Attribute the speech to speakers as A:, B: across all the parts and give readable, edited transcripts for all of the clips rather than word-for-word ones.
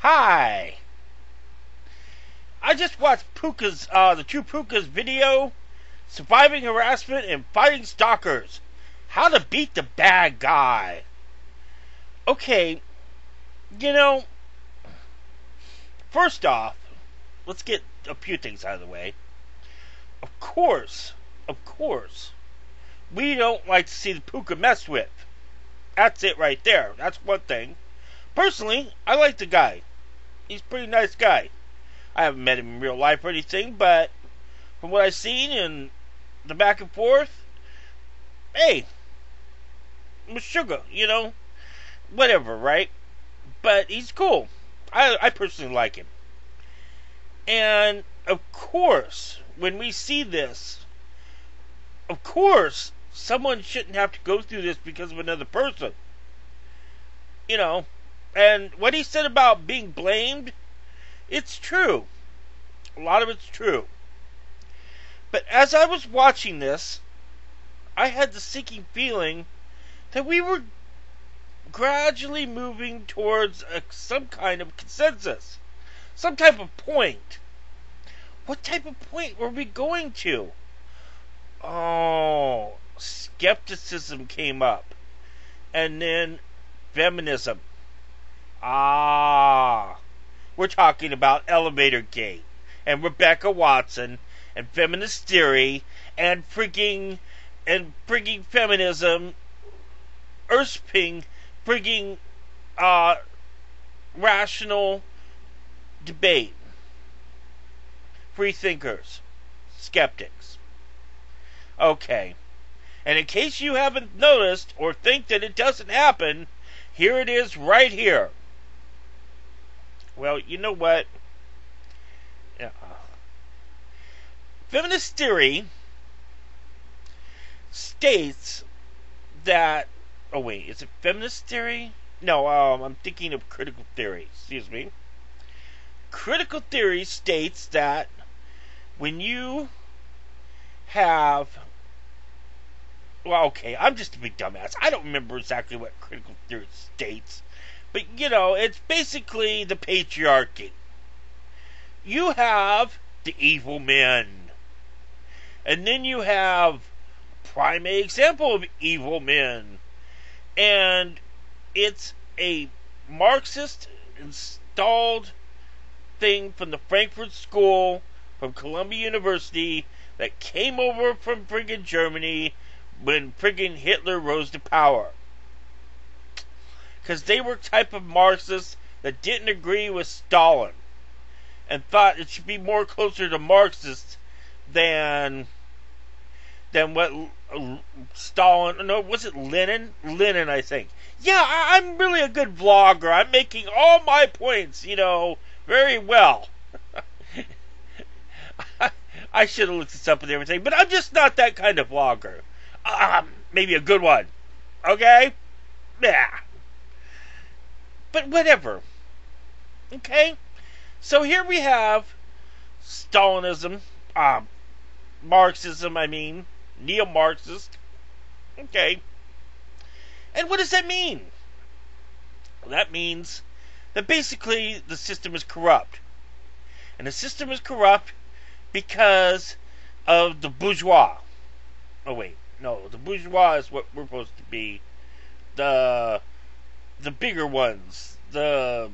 A: Hi. I just watched Puka's, the True Puka's video, Surviving Harassment and Fighting Stalkers. How to beat the bad guy. Okay, first off, let's get a few things out of the way. Of course, we don't like to see the Puka messed with. That's it right there. That's one thing. Personally, I like the guy. He's a pretty nice guy. I haven't met him in real life or anything, but from what I've seen and the back and forth, hey, sugar, whatever, right? But he's cool. I personally like him. And, of course, when we see this, of course, someone shouldn't have to go through this because of another person. And what he said about being blamed, it's true. A lot of it's true. But as I was watching this, I had the sinking feeling that we were gradually moving towards some kind of consensus. Some type of point. What type of point were we going to? Oh, skepticism came up. And then feminism. We're talking about Elevator Gate and Rebecca Watson and feminist theory and frigging feminism, usurping frigging rational debate, free thinkers, skeptics. Okay, and in case you haven't noticed or think that it doesn't happen, here it is right here. Well, you know what? Feminist theory states that... Oh, wait. Is it feminist theory? No, I'm thinking of critical theory. Excuse me. Critical theory states that when you have... Well, okay, I'm just a big dumbass. I don't remember exactly what critical theory states. But, it's basically the patriarchy. You have the evil men. And then you have a prime example of evil men. And it's a Marxist installed thing from the Frankfurt School, from Columbia University, that came over from friggin' Germany when friggin' Hitler rose to power. Because they were type of Marxists that didn't agree with Stalin and thought it should be more closer to Marxists than what Stalin... No, was it Lenin? Lenin, I think. Yeah, I'm really a good vlogger. I'm making all my points, very well. I should have looked this up and everything, but I'm just not that kind of vlogger. Maybe a good one. Okay? Yeah. But whatever. Okay? So here we have Stalinism, Marxism, neo-Marxist. Okay. And what does that mean? Well, that means that basically the system is corrupt. And the system is corrupt because of the bourgeois. Oh, wait. No, the bourgeois is what we're supposed to be. The bigger ones. The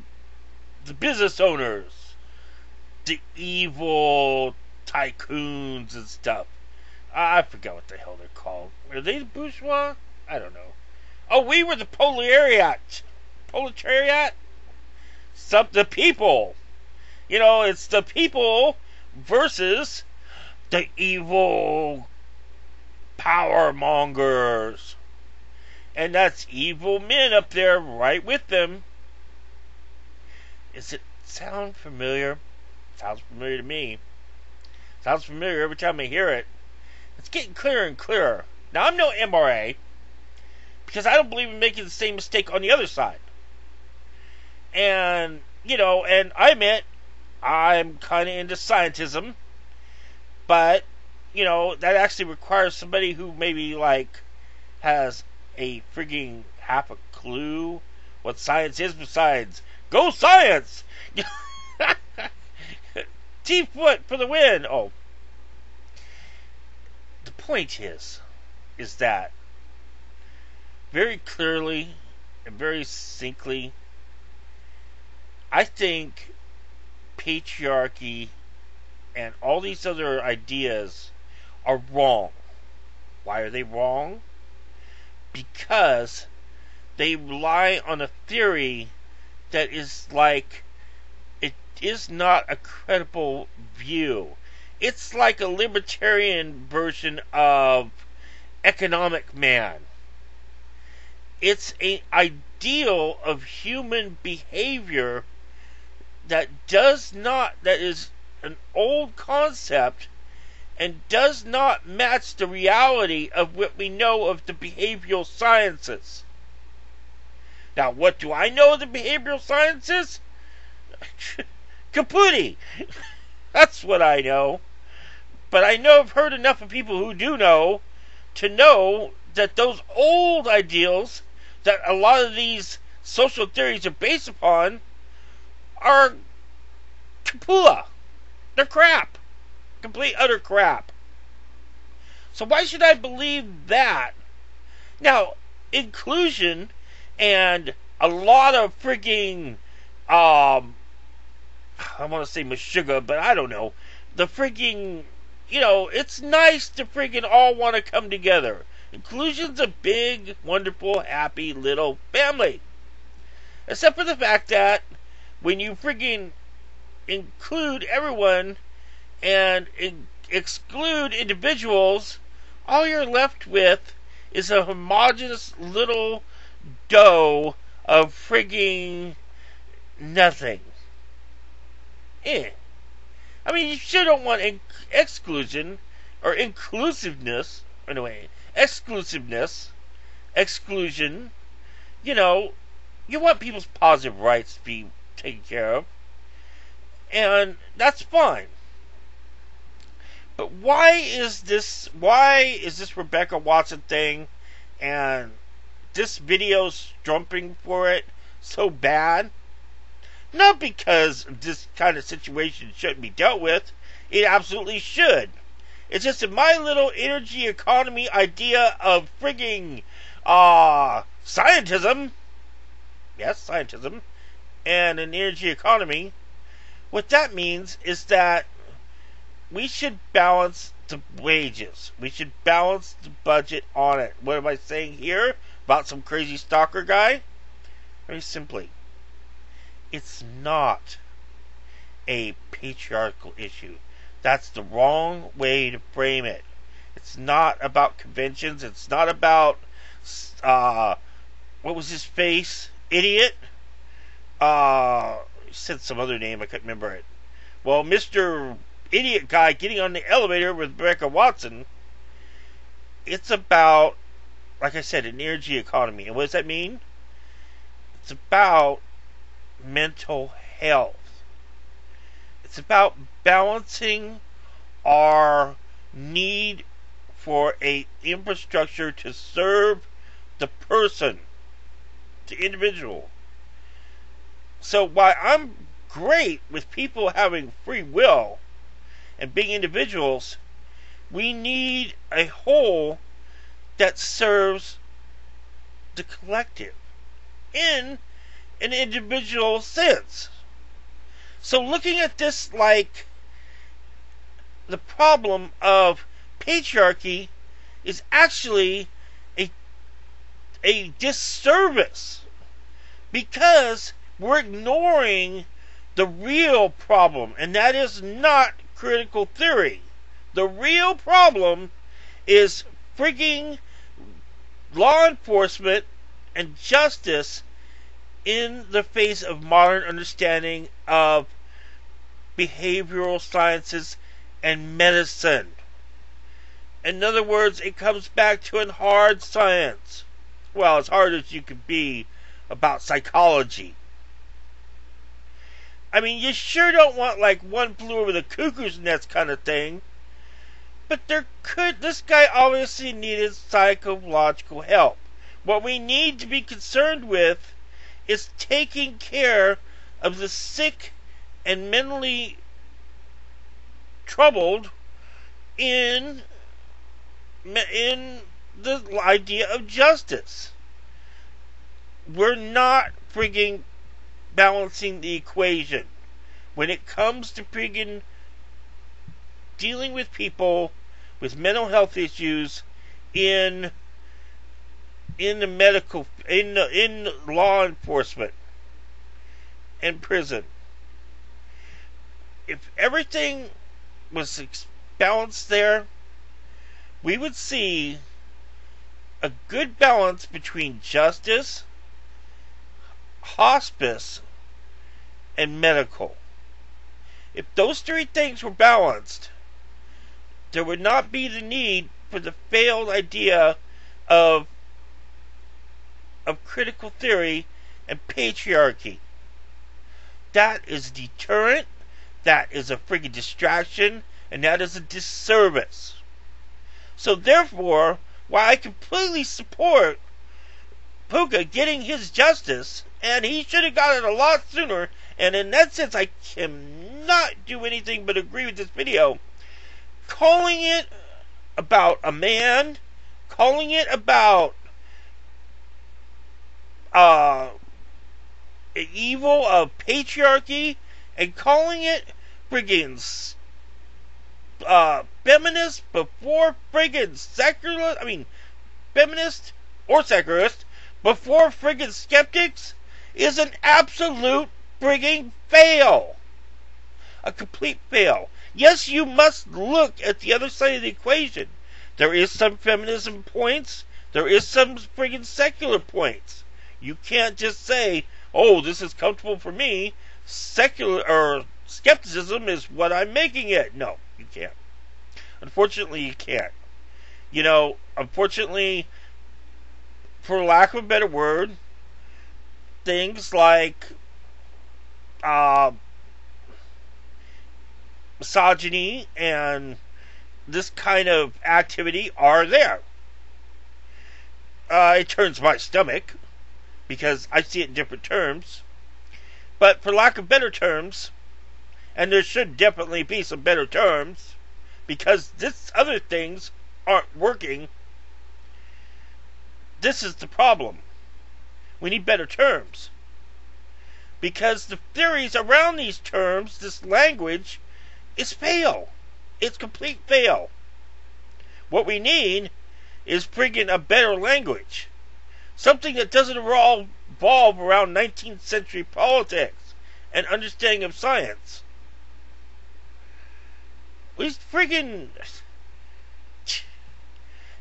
A: business owners. The evil tycoons and stuff. I forgot what the hell they're called. Are they the bourgeois? I don't know. Oh, we were the proletariat. Proletariat? The people. It's the people versus the evil power mongers. And that's evil men up there right with them. Does it sound familiar? Sounds familiar to me. Sounds familiar every time I hear it. It's getting clearer and clearer. Now, I'm no MRA, because I don't believe in making the same mistake on the other side. And, and I admit, I'm kind of into scientism, but, that actually requires somebody who maybe, has a frigging half a clue what science is besides, go science! T-foot for the win. Oh, the point is that very clearly and very succinctly, I think patriarchy and all these other ideas are wrong. Why are they wrong? Because they rely on a theory that is like, it is not a credible view. It's like a libertarian version of economic man. It's an ideal of human behavior that is an old concept and does not match the reality of what we know of the behavioral sciences. Now, what do I know of the behavioral sciences? Kapooty! That's what I know. But I've heard enough of people who do know to know that those old ideals that a lot of these social theories are based upon are kapula. They're crap. Complete utter crap. So why should I believe that? Now, inclusion and a lot of frigging I want to say Meshuggah, but I don't know. The frigging, it's nice to friggin' all want to come together. Inclusion's a big, wonderful, happy little family. Except for the fact that when you friggin' include everyone and exclude individuals, all you're left with is a homogeneous little dough of frigging nothing. I mean, you sure don't want exclusion or inclusiveness. Anyway, exclusion. You want people's positive rights to be taken care of, and that's fine. But why is this Rebecca Watson thing and this video strumping for it so bad? Not because this kind of situation shouldn't be dealt with. It absolutely should. It's just that my little energy economy idea of frigging scientism, yes, scientism, and an energy economy, what that means is that we should balance the wages. We should balance the budget on it. What am I saying here about some crazy stalker guy? Very simply, it's not a patriarchal issue. That's the wrong way to frame it. It's not about conventions. It's not about what was his face? Idiot? He said some other name, I couldn't remember it. Well, Mr. Idiot guy getting on the elevator with Rebecca Watson. It's about, like I said, an energy economy. And what does that mean? It's about mental health. It's about balancing our need for a infrastructure to serve the person, the individual. So while I'm great with people having free will and being individuals, we need a whole that serves the collective in an individual sense. So looking at this like the problem of patriarchy is actually a disservice, because we're ignoring the real problem, and that is not critical theory. The real problem is frigging law enforcement and justice in the face of modern understanding of behavioral sciences and medicine. In other words, it comes back to a hard science. Well, as hard as you could be about psychology. I mean, you sure don't want like one flew over the cuckoo's nest kind of thing. But this guy obviously needed psychological help. What we need to be concerned with is taking care of the sick and mentally troubled in the idea of justice. We're not frigging balancing the equation when it comes to friggin' dealing with people with mental health issues in the medical in law enforcement and prison. If everything was balanced there, we would see a good balance between justice, hospice, and medical. If those three things were balanced, there would not be the need for the failed idea of critical theory and patriarchy. That is a deterrent, that is a friggin' distraction, and that is a disservice. So therefore, while I completely support Puka getting his justice, and he should have got it a lot sooner, and in that sense I cannot do anything but agree with this video, calling it about a man, calling it about evil of patriarchy, and calling it friggin' feminist before friggin' secular, feminist or secularist before friggin' skeptics is an absolute friggin' fail. A complete fail. Yes, you must look at the other side of the equation. There is some feminism points. There is some friggin' secular points. You can't just say, oh, this is comfortable for me. Secular or skepticism is what I'm making it. No, you can't. Unfortunately, you can't. Unfortunately, for lack of a better word, things like misogyny and this kind of activity are there. It turns my stomach because I see it in different terms. But for lack of better terms, and there should definitely be some better terms, because this other things aren't working, this is the problem. We need better terms. Because the theories around these terms, this language, is fail. It's complete fail. What we need is friggin' a better language. Something that doesn't revolve around 19th century politics and understanding of science. We friggin'...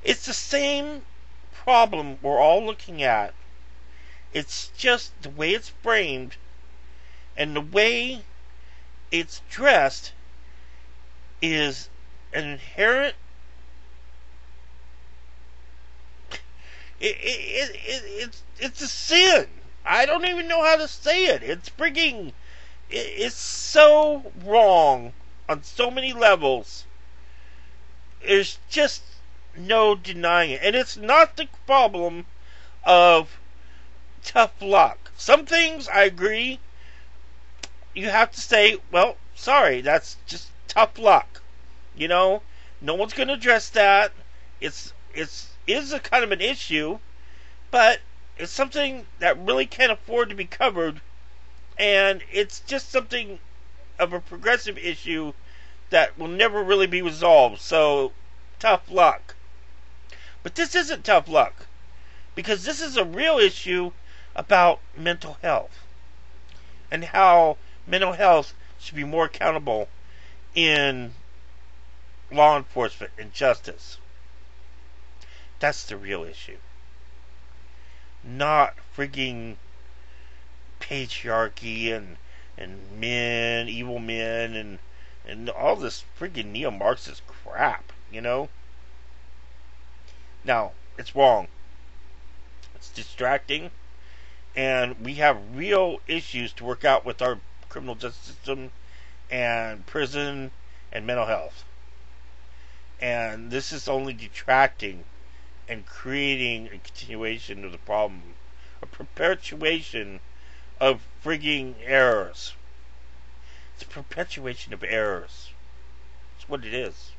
A: It's the same problem we're all looking at. It's just the way it's framed and the way it's dressed is an inherent... It's a sin. I don't even know how to say it. It's frigging... It's so wrong on so many levels. There's just no denying it. And it's not the problem of tough luck. Some things, I agree, you have to say, well, sorry, that's just tough luck. No one's going to address that. It's a kind of an issue, but it's something that really can't afford to be covered, and it's just something of a progressive issue that will never really be resolved. So, tough luck. But this isn't tough luck, because this is a real issue about mental health and how mental health should be more accountable in law enforcement and justice. That's the real issue. Not frigging patriarchy and men, evil men, and all this friggin' neo-Marxist crap, Now, it's wrong. It's distracting. And we have real issues to work out with our criminal justice system and prison and mental health. And this is only detracting and creating a continuation of the problem. A perpetuation of frigging errors. It's a perpetuation of errors. That's what it is.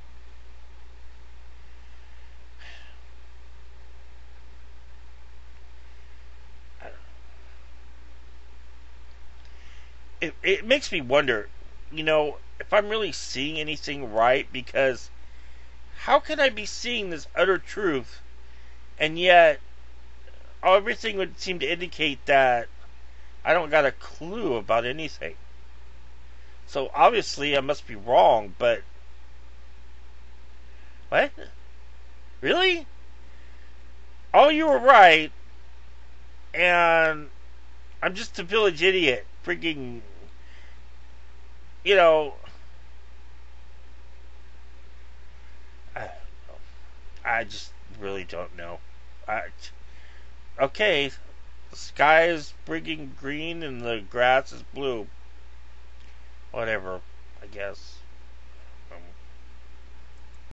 A: It makes me wonder, if I'm really seeing anything right, because how can I be seeing this utter truth and yet everything would seem to indicate that I don't got a clue about anything. So obviously I must be wrong, but what? Really? Oh, you were right, and I'm just a village idiot. Freaking, you know, I, I just really don't know. Okay, the sky is freaking green and the grass is blue. Whatever, I guess.